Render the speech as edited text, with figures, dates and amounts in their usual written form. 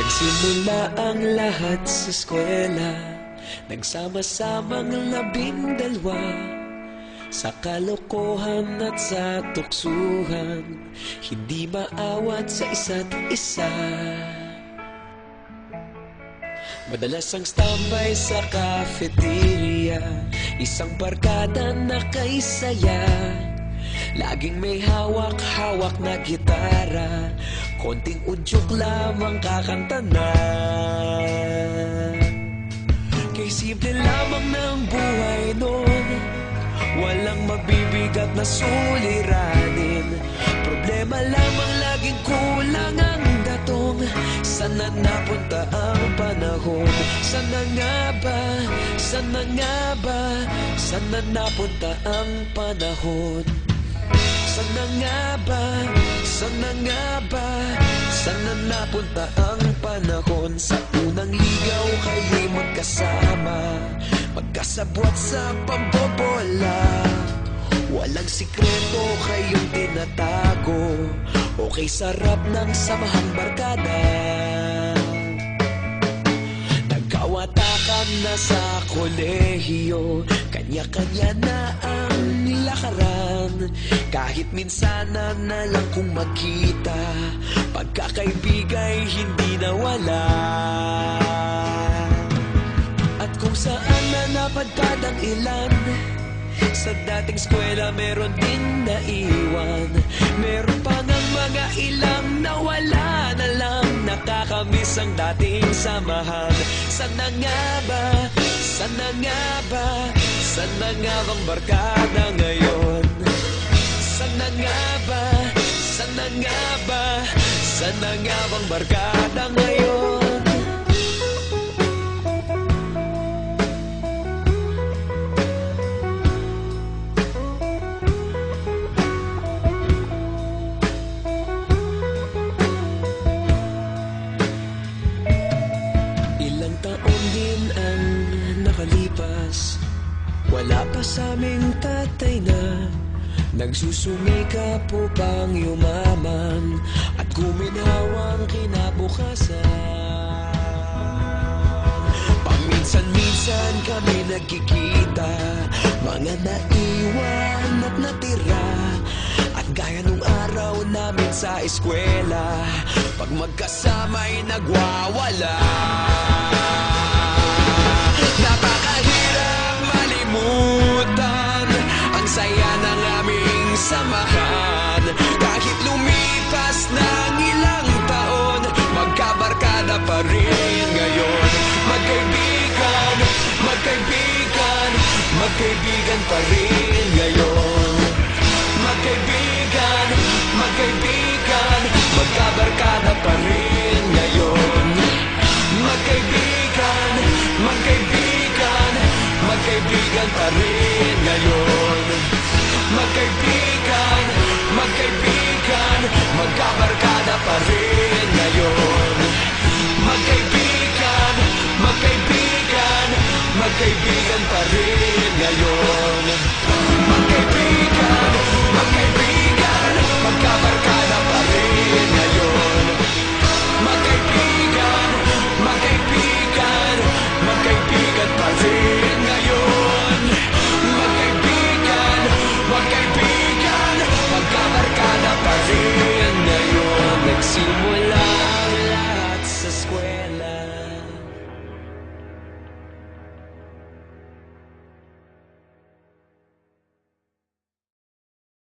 Nagsimula ang lahat sa eskwela, nagsama-samang 12, sa kalokohan at sa tuksuhan, hindi maawat sa isa't isa. Madalas ang standby sa cafeteria, isang barkada na kay saya. Laging may hawak-hawak na gitara, konting udyok lamang kakanta na. Kay simple lamang ng buhay nun, walang mabibigat na suliranin. Problema lamang laging kulang ang datong. Sana napunta ang panahon? Sana nga ba? Sana nga ba? Sana napunta ang panahon? Sana nga ba? Sana nga ba? Sana napunta ang panahon? Sa unang ligaw kayo'y magkasama, magkasabwat sa pambobola. Walang sikreto kayong tinatago, okay sarap ng samahang barkada. Nagkawatakan na sa kolehiyo, kanya-kanya na ang nilakaran. Kahit minsanan na lang kung magkita, pagkakaibigay hindi nawala. At kung saan na napadpad ang ilan, sa dating eskwela meron din naiwan. Meron pa ng mga ilang nawala na lang, nakakamiss ang dating samahan. Sana nga ba? Sana nga ba? Sana nga bang barkada ngayon? Sana nga ba? Sana nga ba? Sana nga bang barkada ngayon? Ilang taon din ang nakalipas, wala pa sa aming tatay na nagsusumikap upang yumaman at guminhawang kinabukasan. Paminsan-minsan kami nagkikita, mga naiwan at natira. At gaya nung araw namin sa eskwela, pag magkasama'y nagwawala. Napakahirap malimutan ang saya ng aming samahan.